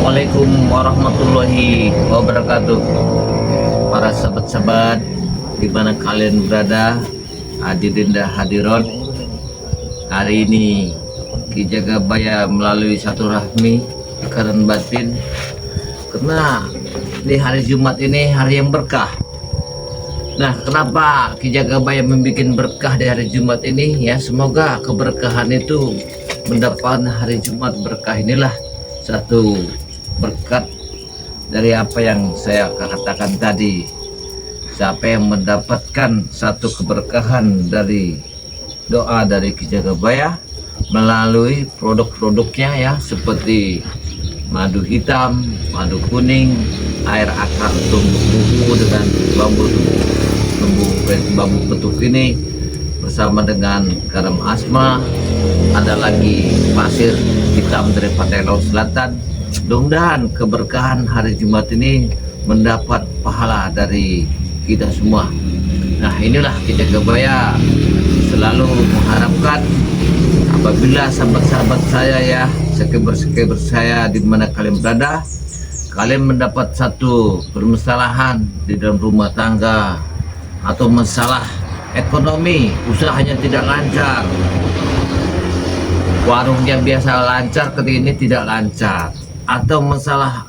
Assalamualaikum warahmatullahi wabarakatuh. Para sahabat-sahabat di mana kalian berada, hadirin dan hadirat. Hari ini Ki Jagabaya melalui satu rahmi keren batin, karena di hari Jumat ini hari yang berkah. Nah, kenapa Ki Jagabaya membuat berkah di hari Jumat ini? Ya, semoga keberkahan itu mendapat hari Jumat berkah. Inilah satu berkat dari apa yang saya katakan tadi. Siapa yang mendapatkan satu keberkahan dari doa dari Ki Jagabaya melalui produk-produknya, ya, seperti madu hitam, madu kuning, air akar tumbuk buku dengan bambu petuk ini, bersama dengan garam asma, ada lagi pasir hitam dari Pantai Laut Selatan. Mudah-mudahan keberkahan hari Jumat ini mendapat pahala dari kita semua. Nah, inilah Ki Jagabaya selalu mengharapkan apabila sahabat-sahabat saya, ya, subscriber saya di mana kalian berada, kalian mendapat satu permasalahan di dalam rumah tangga atau masalah ekonomi, usahanya tidak lancar, warungnya biasa lancar, ketika ini tidak lancar, atau masalah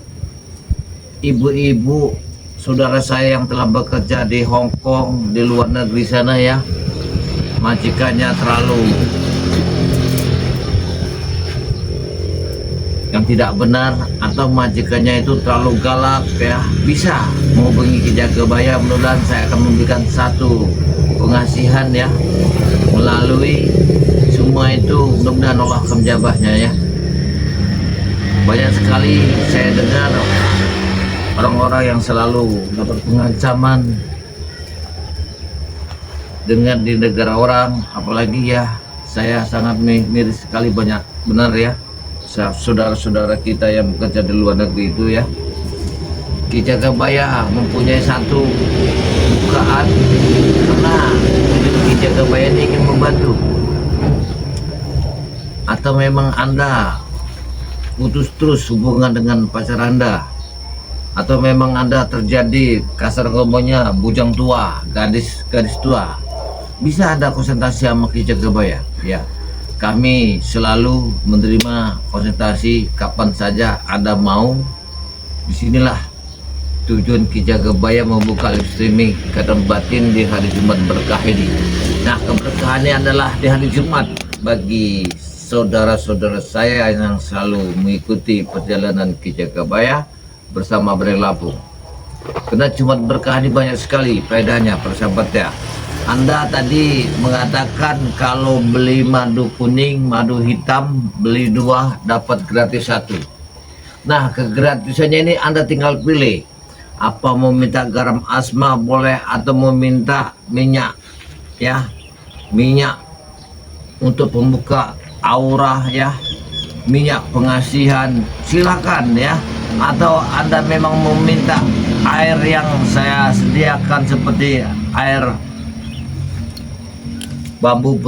ibu-ibu saudara saya yang telah bekerja di Hong Kong, di luar negeri sana, ya, majikannya terlalu yang tidak benar, atau majikannya itu terlalu galak, ya, bisa menghubungi Ki Jagabaya. Mudah-mudahan saya akan memberikan satu pengasihan, ya, melalui semua itu. Mudah-mudahan Allah akan menjabahnya, ya. Banyak sekali saya dengar orang-orang yang selalu dapat pengancaman dengan di negara orang, apalagi, ya, saya sangat miris sekali, banyak benar, ya, saudara-saudara kita yang bekerja di luar negeri itu, ya. Ki Jagabaya mempunyai satu bukaan, karena Ki Jagabaya ini ingin membantu. Atau memang Anda putus terus hubungan dengan pacar Anda, atau memang Anda terjadi kasar ngomongnya bujang tua, gadis tua, bisa Anda konsultasi sama Ki Jagabaya, ya. Kami selalu menerima konsultasi kapan saja Anda mau. Disinilah tujuan Ki Jagabaya membuka live streaming kadang batin di hari Jumat berkah ini. Nah, keberkahannya adalah di hari Jumat bagi saudara-saudara saya yang selalu mengikuti perjalanan Ki Jagabaya bersama Breng Lampung. Karena Jumat berkah ini banyak sekali faedahnya, persahabat, ya. Anda tadi mengatakan kalau beli madu kuning, madu hitam, beli 2 dapat gratis 1. Nah, kegratisannya ini Anda tinggal pilih. Apa mau minta garam asma boleh, atau mau minta minyak, ya, minyak untuk pembuka aura, ya, minyak pengasihan, silakan, ya. Atau Anda memang meminta air yang saya sediakan seperti air bambu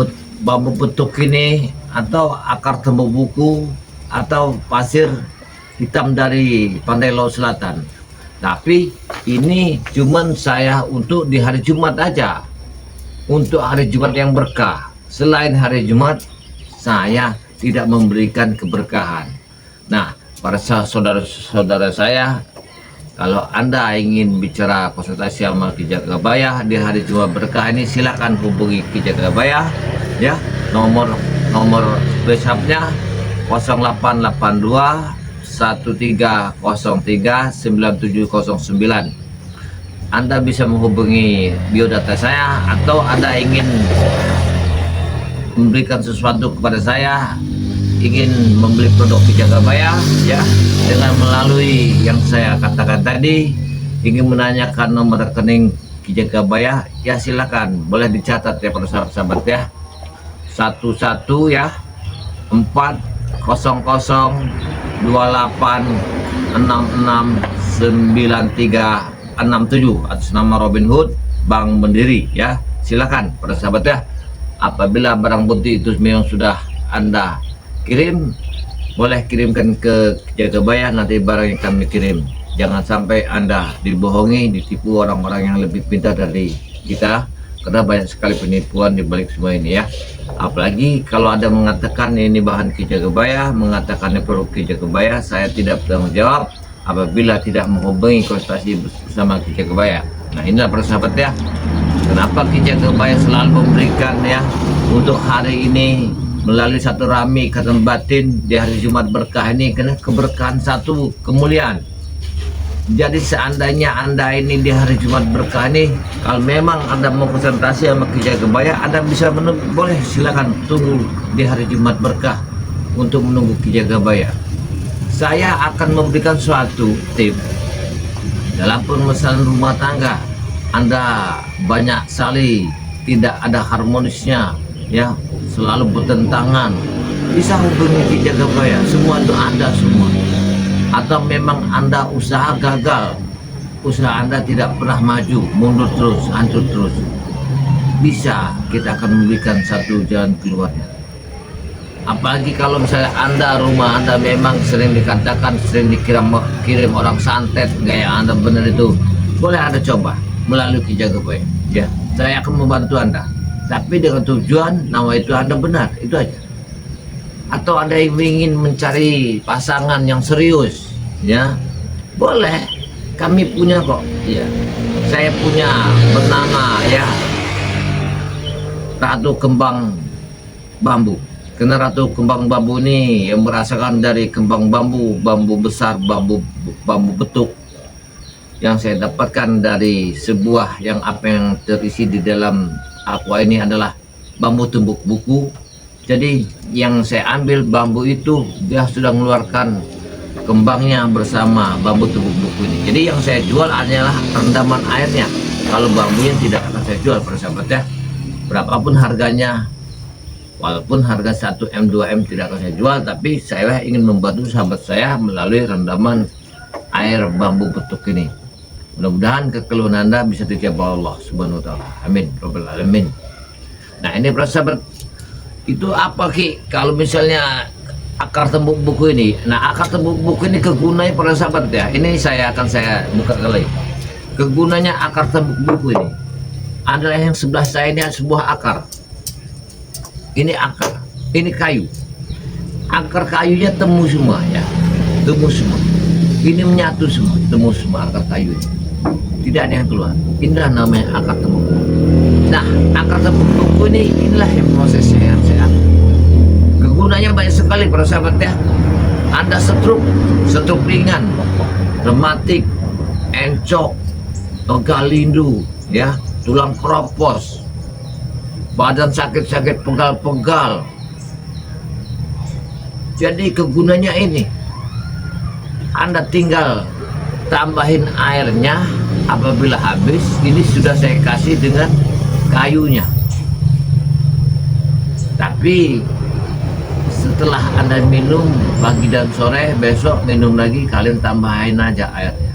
petuk ini, atau akar tembok buku, atau pasir hitam dari Pantai Laut Selatan. Tapi ini cuman saya untuk di hari Jumat aja, untuk hari Jumat yang berkah. Selain hari Jumat saya tidak memberikan keberkahan. Nah, para saudara-saudara saya, kalau Anda ingin bicara konsultasi sama Ki Jagabaya di hari Jumat berkah ini, silakan hubungi Ki Jagabaya, ya. Nomor WhatsApp-nya 0882 1303 9709. Anda bisa menghubungi biodata saya, atau Anda ingin memberikan sesuatu kepada saya, ingin membeli produk Ki Jagabaya, ya, dengan melalui yang saya katakan tadi, ingin menanyakan nomor rekening Ki Jagabaya, ya, silakan, boleh dicatat, ya, para sahabat, ya. 11, ya, 40028669367 atas nama Robin Hood Bank Mandiri, ya. Silakan, para sahabat, ya. Apabila barang bukti itu memang sudah Anda kirim, boleh kirimkan ke Jagabaya, nanti barang yang kami kirim. Jangan sampai Anda dibohongi, ditipu orang-orang yang lebih pintar dari kita, karena banyak sekali penipuan di balik semua ini ya. Apalagi kalau ada mengatakan ini bahan Ki Jagabaya, mengatakan ini produk Ki Jagabaya, saya tidak bertanggung jawab apabila tidak menghubungi konsultasi bersama Ki Jagabaya. Nah, inilah para sahabat ya, kenapa Ki Jagabaya selalu memberikan ya untuk hari ini melalui satu rami ikatan batin di hari Jumat berkah ini, karena keberkahan satu kemuliaan. Jadi seandainya Anda ini di hari Jumat berkah ini, kalau memang Anda mau konsentrasi sama Ki Jagabaya, Anda bisa menunggu, boleh silakan tunggu di hari Jumat berkah untuk menunggu Ki Jagabaya. Saya akan memberikan suatu tip dalam permasalahan rumah tangga. Anda banyak sekali tidak ada harmonisnya ya, selalu bertentangan, bisa hubungi Ki Jagabaya, semua itu ada semua. Atau memang Anda usaha gagal, usaha Anda tidak pernah maju, mundur terus, hancur terus, bisa kita akan memberikan satu jalan keluarnya. Apalagi kalau misalnya rumah Anda memang sering dikatakan, sering kirim orang santet, gaya Anda benar itu, boleh Anda coba melalui Ki Jagabaya ya. Saya akan membantu Anda, tapi dengan tujuan nama itu Anda benar, itu aja. Atau Anda ingin mencari pasangan yang serius ya, boleh, kami punya kok ya. Saya punya bernama ya Ratu Kembang Bambu. Karena Ratu Kembang Bambu ini yang merasakan dari kembang bambu, bambu besar, bambu betuk yang saya dapatkan dari sebuah yang apa yang terisi di dalam aqua ini adalah bambu tumbuk buku. Jadi yang saya ambil bambu itu, dia sudah mengeluarkan kembangnya bersama bambu tumbuk buku ini. Jadi yang saya jual adalah rendaman airnya. Kalau bambunya tidak akan saya jual para sahabat ya. Berapapun harganya, walaupun harga 1M 2M tidak akan saya jual, tapi saya ingin membantu sahabat saya melalui rendaman air bambu betuk ini. Mudah-mudahan kekeluhan Anda bisa dijawab Allah Subhanahu wa taala. Amin rabbal alamin. Nah, ini para sahabat, itu apa Ki kalau misalnya akar tembuk buku ini? Nah, akar tembuk buku ini kegunanya para sahabat ya, ini saya buka kali. Kegunanya akar tembuk buku ini adalah yang sebelah saya ini sebuah akar. Ini akar, ini kayu. Akar kayunya temu semua ya, temu semua. Ini menyatu semua, temu semua akar kayu ini. Tidak ada yang keluar. Inilah namanya akar tembuk buku. Nah, akar tembuk buku ini, inilah yang prosesnya yang saya ambil. Kegunaannya banyak sekali para sahabat ya. Anda stroke ringan, rematik, encok, galindu ya, tulang keropos, badan sakit-sakit, pegal-pegal. Jadi kegunaannya ini, Anda tinggal tambahin airnya. Apabila habis, ini sudah saya kasih dengan kayunya. Tapi setelah Anda minum pagi dan sore, besok minum lagi, kalian tambahin aja airnya.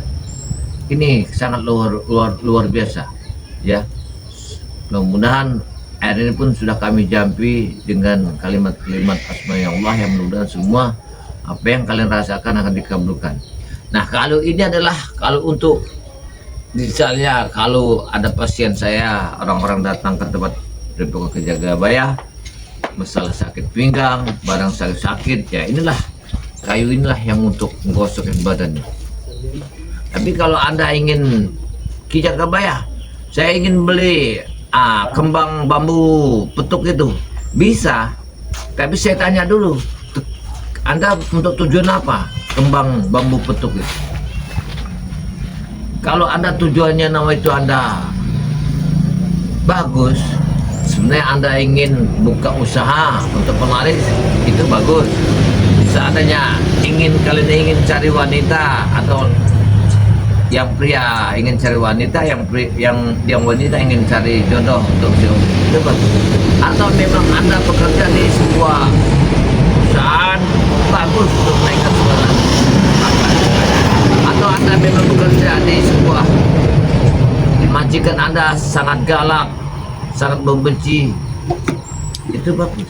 Ini sangat luar biasa ya. Mudah-mudahan air ini pun sudah kami jampi dengan kalimat-kalimat asma Allah yang mudah-mudahan semua apa yang kalian rasakan akan dikabulkan. Nah, kalau ini adalah kalau untuk misalnya kalau ada pasien saya, orang-orang datang ke tempat Ki Jagabaya, masalah sakit pinggang, barang sakit ya, inilah kayu inilah yang untuk menggosokin badannya. Tapi kalau Anda ingin Ki Jagabaya, saya ingin beli kembang bambu petuk itu, bisa. Tapi saya tanya dulu, Anda untuk tujuan apa kembang bambu petuk itu? Kalau Anda tujuannya nama itu Anda bagus, sebenarnya Anda ingin buka usaha untuk penglaris, itu bagus. Seandainya kalian ingin cari wanita, atau yang pria ingin cari wanita, yang wanita ingin cari jodoh untuk itu bagus. Atau memang Anda bekerja di sebuah perusahaan, bagus untuk menaikkan sekolah. Atau Anda memang bekerja di sebuah majikan Anda sangat galak, sangat membenci, itu bagus.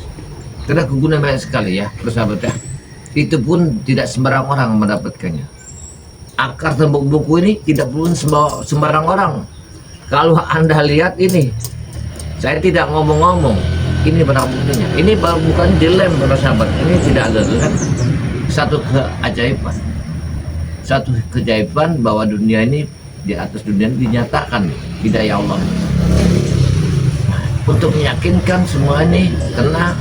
Karena kegunaan banyak sekali ya persahabat ya. Itu pun tidak sembarang orang mendapatkannya. Akar tembok buku ini tidak perlu sembarang orang. Kalau Anda lihat ini, saya tidak ngomong-ngomong, ini barang buktinya. Ini bukan dilem para sahabat, ini tidak ada kan? Satu keajaiban. Satu keajaiban bahwa dunia ini, di atas dunia ini dinyatakan hidayah Allah. Untuk meyakinkan semua ini, karena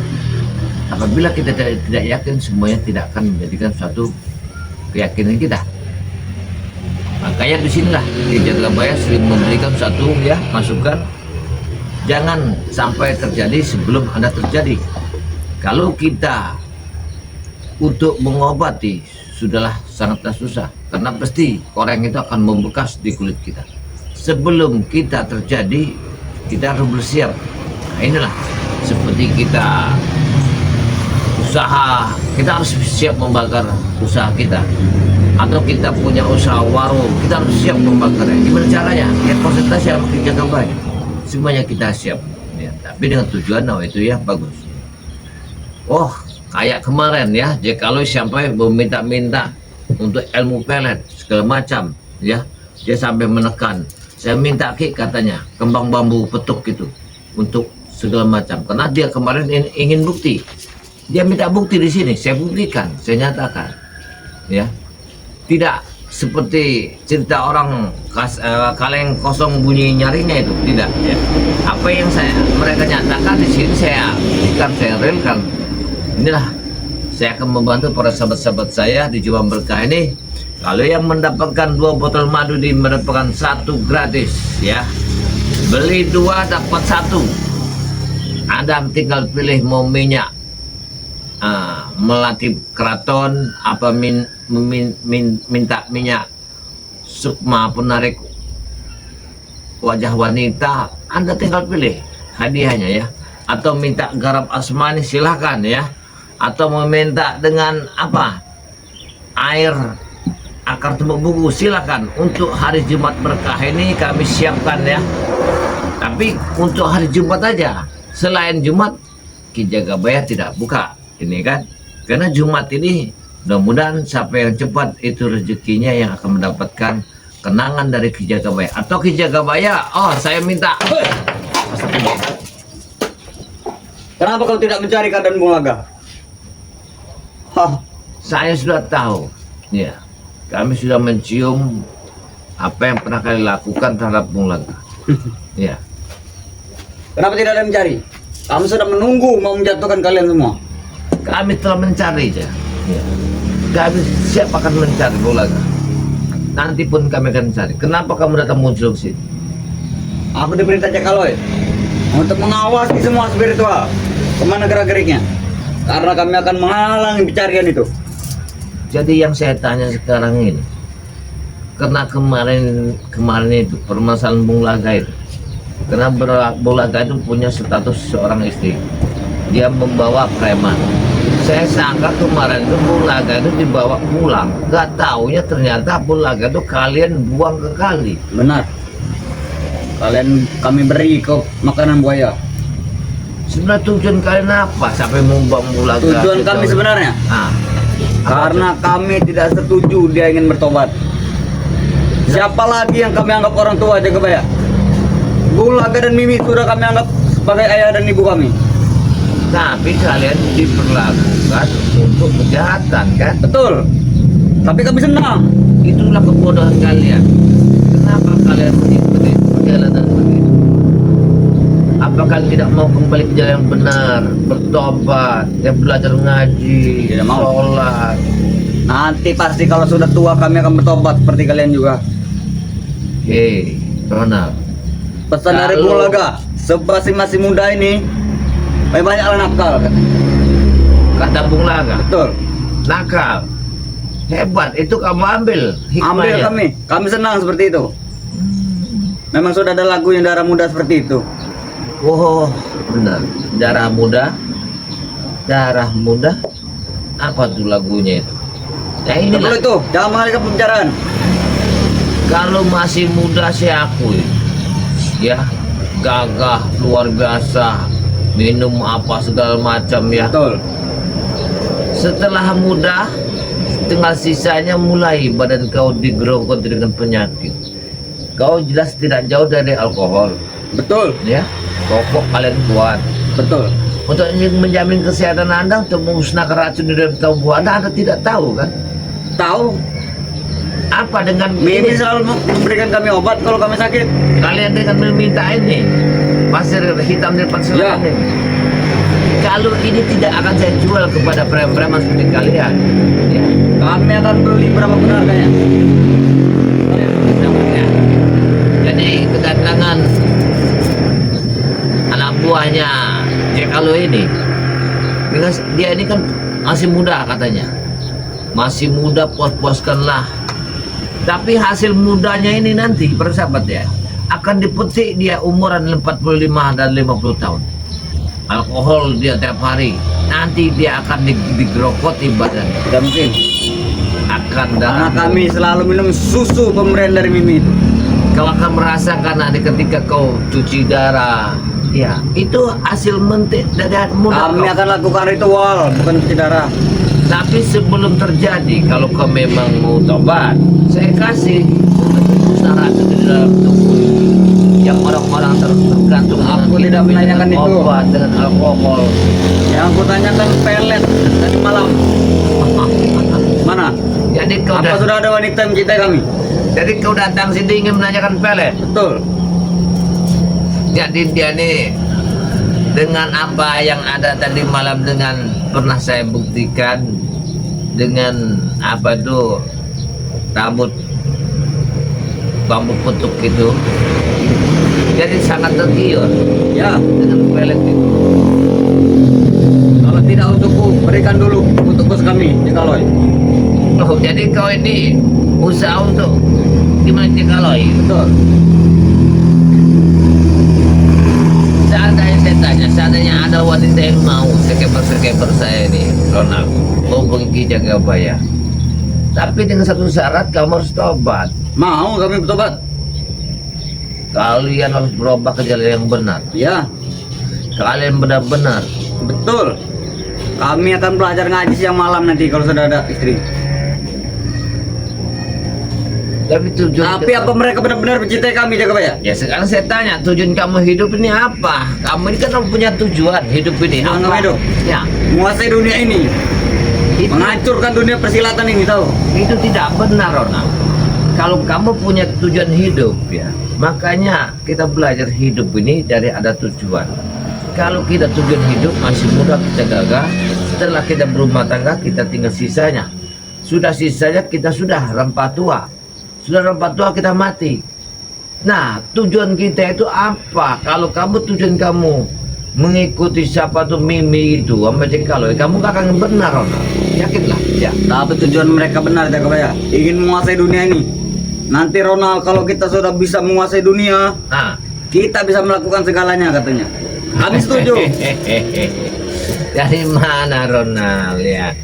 apabila kita tidak yakin, semuanya tidak akan menjadikan suatu keyakinan kita. Makanya disinilah di Jagabaya sering memberikan satu masukan, jangan sampai terjadi sebelum Anda terjadi. Kalau kita untuk mengobati sudahlah sangatlah susah, karena pasti koreng itu akan membekas di kulit kita. Sebelum kita terjadi, kita harus bersiap. Nah, inilah seperti kita usaha, kita harus siap membakar usaha kita. Atau kita punya usaha warung, kita harus siap membakarnya. Gimana caranya? Ya konsentrasi sama Jagabaya. Semuanya kita siap. Ya, tapi dengan tujuan itu ya bagus. Oh, kayak kemarin ya, kalau sampai meminta-minta untuk ilmu pelet segala macam, ya, dia sampai menekan. Saya minta katanya kembang bambu petuk gitu untuk segala macam. Karena dia kemarin ingin bukti. Dia minta bukti di sini, saya buktikan, saya nyatakan, ya. Tidak seperti cerita orang kaleng kosong bunyi nyarinya itu, tidak. Ya. Apa yang mereka nyatakan di sini saya buktikan, saya realkan. Inilah saya akan membantu para sahabat-sahabat saya di Jumat Berkah ini. Kalau yang mendapatkan 2 botol madu mendapatkan 1 gratis, ya. Beli 2 dapat 1. Anda tinggal pilih mau minyak melatih keraton apa minta minyak sukma penarik wajah wanita, Anda tinggal pilih hadiahnya ya. Atau minta garam asmani silahkan ya. Atau meminta dengan apa, air akar tembok buku silakan. Untuk hari Jumat Berkah ini kami siapkan ya. Tapi untuk hari Jumat aja. Selain Jumat Ki Jagabaya tidak buka ini kan, karena Jumat ini mudah-mudahan siapa yang cepat itu rezekinya yang akan mendapatkan kenangan dari Ki Jagabaya. Atau Ki Jagabaya, oh saya minta. Kenapa kau tidak mencari keadaan Bung Laga? Saya sudah tahu, ya. Kami sudah mencium apa yang pernah kalian lakukan terhadap Bung Laga. Ya. Kenapa tidak ada yang mencari? Kami sudah menunggu mau menjatuhkan kalian semua. Kami telah mencari ya. Kami siap akan mencari Bung Laga. Nanti pun kami akan mencari. Kenapa kamu datang muncul ke sini? Aku diperintah Jakaloy untuk mengawasi semua spiritual kemana gerak-geriknya, karena kami akan menghalangi pencarian itu. Jadi yang saya tanya sekarang ini, karena kemarin itu permasalahan Bung Laga itu, karena Bung Laga itu punya status seorang istri, dia membawa preman. Saya sangka kemarin itu Bung Laga itu dibawa pulang, gak taunya ternyata Bung Laga itu kalian buang ke kali. Benar, kami beri ke makanan buaya. Sebenarnya tujuan kalian apa sampai membuang Bung Laga? Tujuan kami sebenarnya karena kami tidak setuju dia ingin bertobat. Siapa lagi yang kami anggap orang tua Jagabaya? Bung Laga dan Mimi sudah kami anggap sebagai ayah dan ibu kami. Tapi kalian diperlakukan untuk kejahatan kan? Betul. Tapi kami senang. Itulah kebodohan kalian. Kenapa kalian mengikuti perjalanan begitu? Apa kalian tidak mau kembali ke jalan yang benar, bertobat, ya belajar ngaji, Tidak mau. sholat? Nanti pasti kalau sudah tua kami akan bertobat seperti kalian juga. Hei, Ronald. Pesan dari Bung Laga, masih muda ini banyaklah nakal kan? Kata Bung Laga, Betul. nakal. Hebat, itu kamu ambil Ambil hikmahnya. kami senang seperti itu. Memang sudah ada lagunya darah muda seperti itu. Oh, benar. Darah muda. Apa tuh lagunya itu? Ya ini Betul itu, jangan mengalihkan pembicaraan. kalau masih muda saya akui, ya gagah luar biasa, minum apa segala macam ya. Betul. Setelah muda, tinggal sisanya mulai badan kau digerogoti dengan penyakit. Kau jelas tidak jauh dari alkohol, Betul, ya. Rokok kalian kuat. betul. Untuk menjamin kesehatan Anda, untuk memusnahkan racun di dalam tubuh Anda tidak tahu kan? Tahu, Apa dengan Mimi ini? selalu memberikan kami obat kalau kami sakit. Kalian dengan meminta ini pasir hitam di depan Ya. selatan ini. Kalau ini tidak akan saya jual kepada preman-preman seperti kalian, ya. Kami akan beli berapa pun harganya. Ya. Jadi kedatangan anak buahnya Jekalo ini, dengan dia ini kan masih muda katanya, masih muda, puas-puaskanlah. Tapi hasil mudanya ini nanti persahabat ya, akan dipetik dia umuran 45 dan 50 tahun. Alkohol dia tiap hari, nanti dia akan digerokoti badan, Tidak mungkin. akan Karena dalam. kami selalu minum susu pemberian dari Mimi itu. Kau akan merasakan nanti ketika kau cuci darah, ya itu hasil mentik dari muda Kami kau. akan lakukan ritual, bukan cuci darah. Tapi sebelum terjadi, kalau kau memang mau tobat, saya kasih usaha racun di dalam tubuh yang orang-orang tergantung Aku dengan tidak menanyakan itu. obat dengan alkohol. Yang aku tanyakan pelet tadi malam. Mana? Jadi kau Apa sudah ada wanita yang mencintai kami? jadi kau datang sini ingin menanyakan pelet. Betul. Jadi dia nih dengan apa yang ada tadi malam, dengan pernah saya buktikan dengan apa tuh rambut bambu putuk itu, jadi sangat tergiur Ya, dengan pelet itu. kalau tidak untukku, berikan dulu untuk bos kami, Cikaloi. Oh, jadi kau ini usaha untuk gimana Cikaloi? Betul. Seandainya saya tanya, seandainya ada wanita yang mau sekeper saya ini, Ronald, hubungi Ki Jagabaya. Tapi dengan satu syarat, kamu harus tobat. Mau kami bertobat? Kalian harus berubah ke jalan yang benar. Ya, Kalian benar-benar. betul. Kami akan belajar ngaji siang malam nanti kalau sudah ada istri. Tapi tujuan Tapi apa mereka benar-benar mencintai kami, Jagabaya? Ya sekarang saya tanya, tujuan kamu hidup ini apa? Kamu ini kan punya tujuan hidup ini. Tujuan Apa? kamu hidup? Ya, Menguasai dunia ini, itu, menghancurkan dunia persilatan ini, tahu? itu tidak benar, Ronald. Kalau kamu punya tujuan hidup ya, makanya kita belajar hidup ini dari ada tujuan. Kalau kita tujuan hidup masih muda kita gagah, setelah kita berumah tangga kita tinggal sisanya. Sudah sisanya kita sudah rempah tua. Sudah rempah tua kita mati. Nah, tujuan kita itu apa? Kalau kamu tujuan kamu mengikuti siapa tuh Mimi itu sama Jekalo, kamu gak akan benar, Ronald. Yakinlah, ya. Tapi tujuan mereka benar, Jagabaya. Ingin menguasai dunia ini. Nanti Ronald, kalau kita sudah bisa menguasai dunia, Nah, kita bisa melakukan segalanya, katanya. Kami setuju. Dari mana Ronald ya?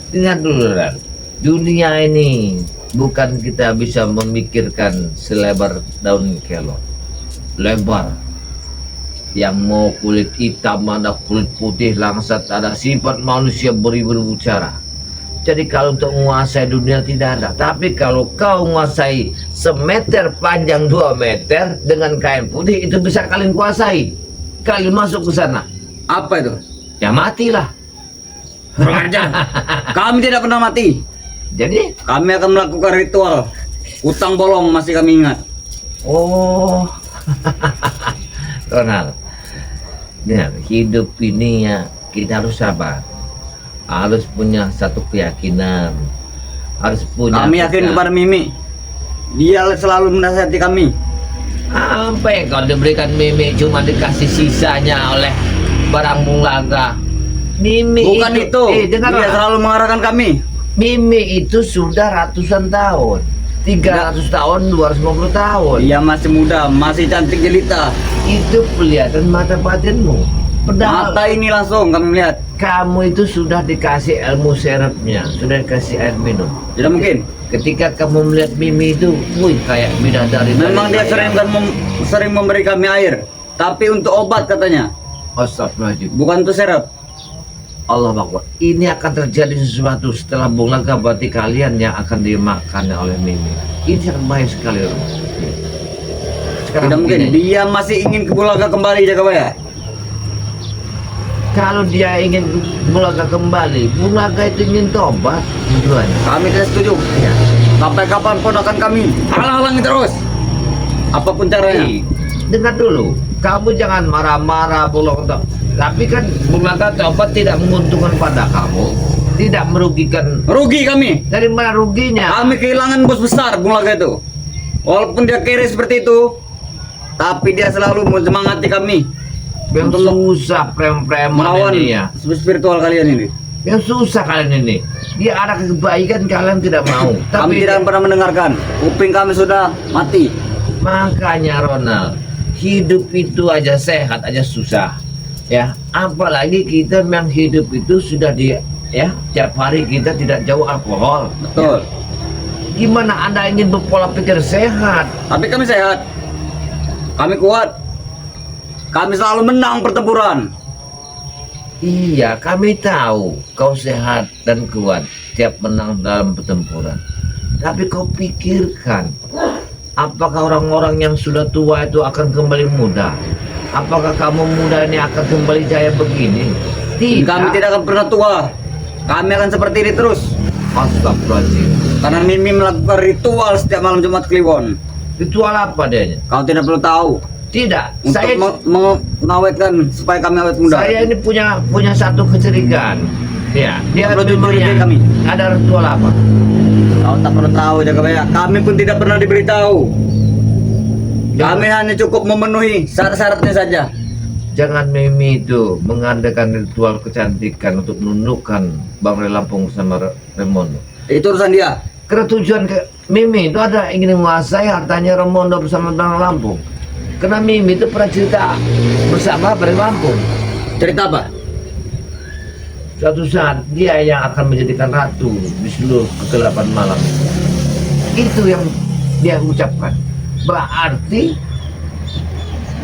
Ingat dulu Ronald, dunia ini bukan kita bisa memikirkan selebar daun kelor, lebar. Yang mau kulit hitam, ada kulit putih, langsat, ada sifat manusia beribu-ribu cara. Jadi kalau untuk menguasai dunia tidak ada. Tapi kalau kau menguasai semeter panjang 2 meter dengan kain putih, itu bisa kalian kuasai. Kalian masuk ke sana, Apa itu? ya matilah. Kurang ajar. Kami tidak pernah mati. Jadi, Kami akan melakukan ritual. Utang bolong masih kami ingat. oh, Ronald, ya, hidup ini ya kita harus sabar, harus punya satu keyakinan, harus punya. Kami yakin kepada Mimi. Dia selalu menasihati kami. Apa yang kau diberikan Mimi cuma dikasih sisanya oleh barang mulaga. Mimi Bukan itu. dengar Dia Ronald. selalu mengarahkan kami. Mimi itu sudah ratusan tahun, 300 tahun, 250 tahun. Dia masih muda, masih cantik jelita. Itu kelihatan mata batinmu. Padahal Mata ini langsung kami melihat. kamu itu sudah dikasih ilmu serapnya, sudah dikasih air minum. Tidak mungkin. Ketika kamu melihat Mimi itu, wih kayak bidadari. Memang dia dari sering memberi kami air. Tapi untuk obat katanya. Astagfirullahaladzim. Bukan untuk serap. Allah Akbar. Ini akan terjadi sesuatu setelah Bung Laga, berarti kalian yang akan dimakan oleh Mimi. Ini sangat bahaya sekali. Tidak mungkin. begini, Dia masih ingin ke Bung Laga kembali, Jagabaya. kalau dia ingin Bung Laga kembali, Bung Laga itu ingin tobat tujuannya. Kami tidak setuju. Ya. Sampai kapanpun akan kami halang-halangi terus. Apapun caranya. Dengar dulu, kamu jangan marah-marah Bung Laga. Tapi kan Bung Laga tobat tidak menguntungkan pada kamu, tidak merugikan. Rugi kami. Dari mana ruginya? Kami kehilangan bos besar Bung Laga itu. Walaupun dia kere seperti itu, tapi dia selalu menyemangati kami. Yang susah preman Melawan ini ya. spiritual kalian ini. Yang susah kalian ini. Dia ada kebaikan kalian tidak mau. Kami tidak pernah mendengarkan. Kuping kami sudah mati. Makanya Ronald, hidup itu aja sehat aja susah. Ya, apalagi kita memang hidup itu sudah ya tiap hari kita tidak jauh alkohol. Betul. Gimana Anda ingin berpola pikir sehat? Tapi kami sehat. Kami kuat. Kami selalu menang pertempuran. Iya, kami tahu kau sehat dan kuat tiap menang dalam pertempuran. Tapi kau pikirkan, apakah orang-orang yang sudah tua itu akan kembali muda? Apakah kamu muda ini akan kembali jaya begini? Tidak. Kami tidak akan pernah tua. Kami akan seperti ini terus. Astagfirullahaladzim. Karena Mimi melakukan ritual setiap malam Jumat Kliwon. Ritual apa adanya? Kau tidak perlu tahu. Tidak. Untuk Saya mengawetkan supaya kami awet muda. saya ini punya satu kecurigaan. Ya, dia Perlu dicurigai memangnya kami. ada ritual apa? Kau tak perlu tahu, Jagabaya. Kami pun tidak pernah diberitahu. Kami hanya cukup memenuhi syarat-syaratnya saja. Jangan Mimi itu mengadakan ritual kecantikan untuk menundukkan Bang Ray Lampung sama Remondo. Itu urusan dia. Karena tujuan Mimi itu ada ingin menguasai hartanya Remondo bersama Bang Lampung. Karena Mimi itu pernah cerita bersama Bang Lampung. Cerita apa? Suatu saat dia yang akan menjadikan ratu di seluruh kegelapan malam. Itu yang dia ucapkan. Berarti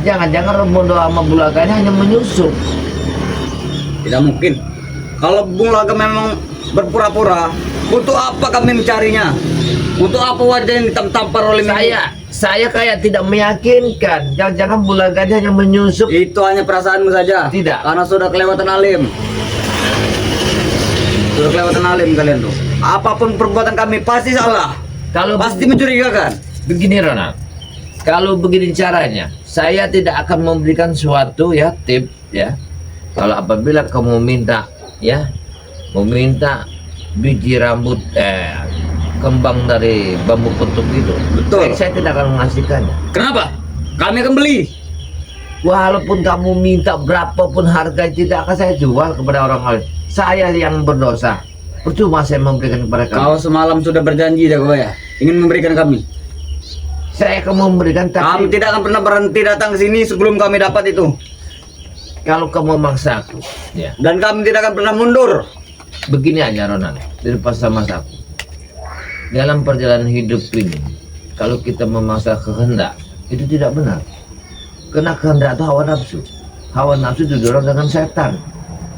jangan-jangan Remondo sama Bulaganya hanya menyusup. Tidak mungkin. Kalau Bung Laga memang berpura-pura, untuk apa kami mencarinya? Untuk apa wajah yang ditampar oleh Mimi? Saya kayak tidak meyakinkan. Jangan-jangan Bulaganya hanya menyusup. Itu hanya perasaanmu saja. Tidak. Karena sudah kelewatan alim. Sudah kelewatan alim kalian tuh. Apapun perbuatan kami pasti salah. Kalau Pasti mencurigakan. begini Ronald, kalau begini caranya, saya tidak akan memberikan suatu ya tip ya. Kalau apabila kamu minta ya, meminta biji rambut kembang dari bambu petuk itu, Betul. saya tidak akan mengasihkannya. Kenapa? Kami akan beli. Walaupun kamu minta berapapun harga, tidak akan saya jual kepada orang lain. Saya yang berdosa. Percuma saya memberikan kepada kamu. Kau semalam sudah berjanji, Jagabaya, ingin memberikan kami. Saya akan memberikan, Kami tapi tidak akan pernah berhenti datang ke sini sebelum kami dapat itu. kalau kamu memaksa aku, ya. Dan kami tidak akan pernah mundur. Begini aja Ronald, dilepas sama aku. Dalam perjalanan hidup ini, kalau kita memaksa kehendak, itu tidak benar. Karena kehendak itu hawa nafsu. Hawa nafsu didorong dengan setan.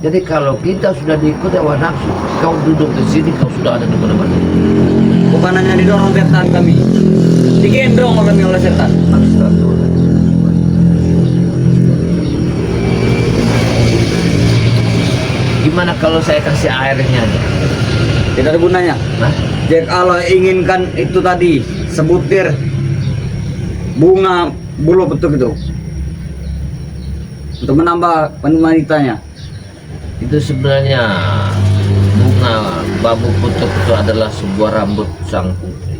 Jadi kalau kita sudah diikuti hawa nafsu, kau duduk di sini, kau sudah ada di mana-mana. Bukan hanya didorong setan kami, digendong kami oleh setan. Gimana kalau saya kasih airnya aja? Tidak ada gunanya. Nah, Jadi kalau inginkan itu tadi sebutir bunga bulu petuk itu untuk menambah wanitanya. itu sebenarnya bunga bambu petuk itu adalah sebuah rambut sang putri.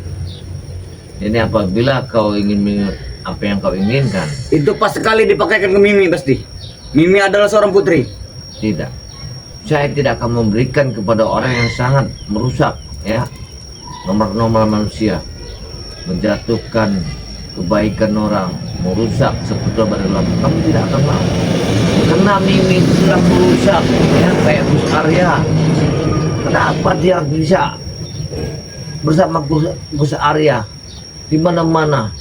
Ini apabila kau ingin apa yang kau inginkan, Itu pas sekali dipakaikan ke Mimi pasti. Mimi adalah seorang putri. tidak. Saya tidak akan memberikan kepada orang yang sangat merusak ya norma-norma manusia, menjatuhkan kebaikan orang, merusak sebetulnya pada dalam. Kamu tidak akan mau. Karena Mimi itu sudah merusak ya kayak Gus Arya. Kenapa dia bisa bersama Gus Arya di mana-mana?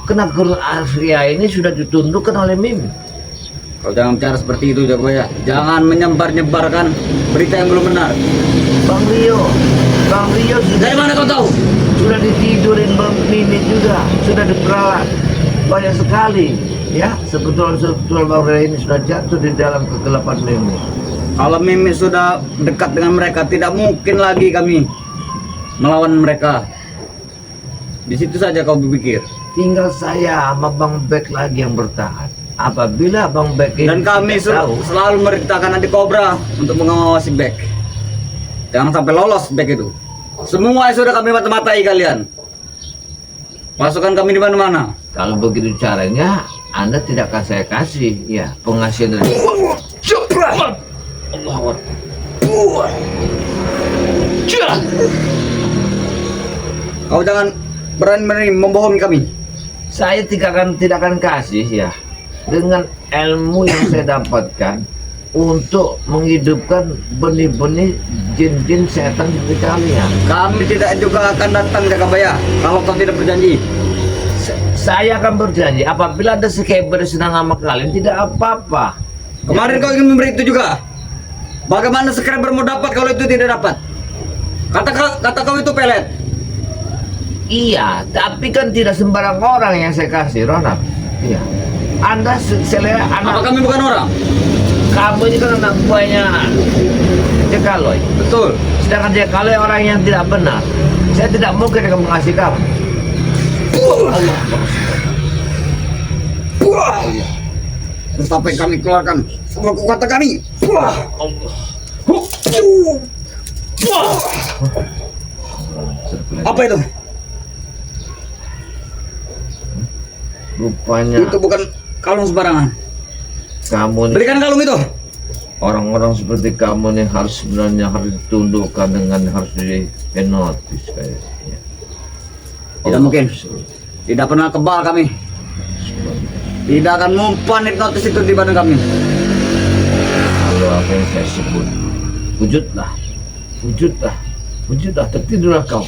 Karena Gus Arya ini sudah ditundukkan oleh Mimi. Kau jangan bicara seperti itu Jagabaya. Jangan menyebar-nyebarkan berita yang belum benar. Bang Rio Dari mana kau tahu? sudah ditidurin Bang Mimi juga, sudah diperalat banyak sekali. Ya, sebetulnya Bang Rio ini sudah jatuh di dalam kegelapan Mimi. Kalau Mimi sudah dekat dengan mereka, tidak mungkin lagi kami melawan mereka. Di situ saja kau berpikir. Tinggal saya sama Bang Bek lagi yang bertahan. Apabila Bang Bek ini Dan kami tidak tahu, selalu merintahkan nanti Cobra untuk mengawasi Bek. Jangan sampai lolos Bek itu. Semua sudah kami mata-matai kalian. Pasukan kami di mana-mana. kalau begitu caranya, Anda tidak akan saya kasih ya pengasihan dari Allah. Kau jangan berani membohongi kami. Saya tidak akan kasih ya dengan ilmu yang saya dapatkan untuk menghidupkan benih-benih jin-jin setan seperti kalian. Kami tidak juga akan datang Jagabaya kalau kau tidak berjanji. Saya akan berjanji apabila ada sekeber senang sama kalian tidak apa-apa. Kemarin kau ingin memberi itu juga. Bagaimana subscriber mau dapat kalau itu tidak dapat? Kata kau itu pelet. Iya, tapi kan tidak sembarang orang yang saya kasih, Ronald. Iya. Anda selera Apa anak kami bukan orang? kamu ini kan anak buahnya Jekaloy. Betul. Sedangkan Jekaloy orang yang tidak benar. Saya tidak mungkin akan mengasihi kamu. Dan sampai kami keluarkan semua kekuatan kami. Apa itu? Rupanya Itu bukan kalung sembarangan. kamu nih, Berikan kalung itu. orang-orang seperti kamu nih harus sebenarnya harus ditundukkan dengan harus dihipnotis kayaknya. Tidak mungkin. Tidak pernah kebal kami. Tidak akan mempan hipnotis itu di badan kami. Kalau apa yang saya sebut, wujudlah, tertidurlah kau.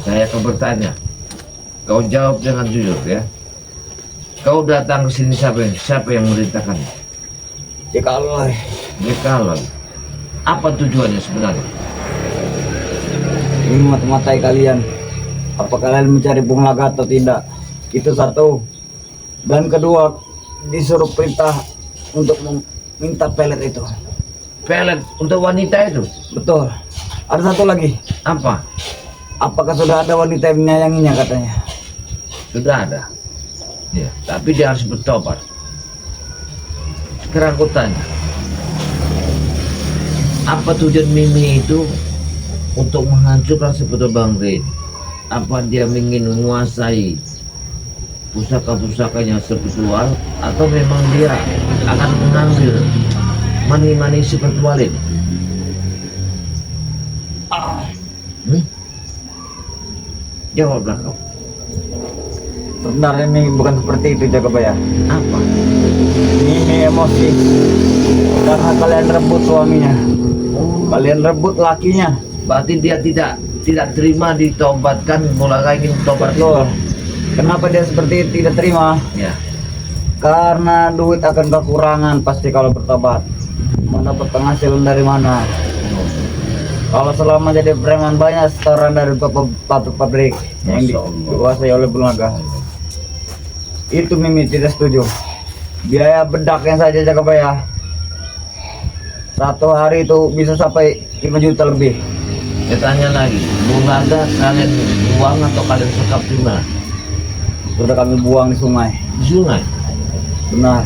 Saya akan bertanya, kau jawab dengan jujur ya. Kau datang ke sini siapa yang memerintahkan? Jekaloy. Jekaloy. Apa tujuannya sebenarnya? Ini mata-matai kalian. Apa kalian mencari Bunglaga atau tidak? Itu satu. Dan kedua, disuruh perintah untuk meminta pelet itu. Pelet untuk wanita itu? Betul. Ada satu lagi. Apa? Apakah sudah ada wanita yang menyayanginya katanya? Sudah ada. Ya, tapi dia harus bertobat. Sekarang aku tanya, apa tujuan Mimi itu untuk menghancurkan seperti Bang Rin? Apa dia ingin menguasai pusaka-pusakanya spiritual atau memang dia akan mengambil mani-mani spiritual ini? Jawablah kau. Sebenarnya ini bukan seperti itu Jagabaya. Apa? Ini emosi karena kalian rebut suaminya. Kalian rebut lakinya. Berarti dia tidak terima ditobatkan, mulai ingin tobat. Betul. Kenapa dia seperti itu tidak terima? Ya. Karena duit akan kekurangan pasti kalau bertobat. Mendapat penghasilan dari mana? Kalau selama jadi preman banyak setoran dari pabrik yang Masya Allah. dikuasai oleh Bunglaga. Itu Mimi tidak setuju. Biaya bedaknya saja Jagabaya. Satu hari itu bisa sampai 5 juta lebih. Saya tanya lagi, Bunglaga kalian buang atau kalian sekap di mana? Sudah kami buang di sungai. Di sungai. Benar.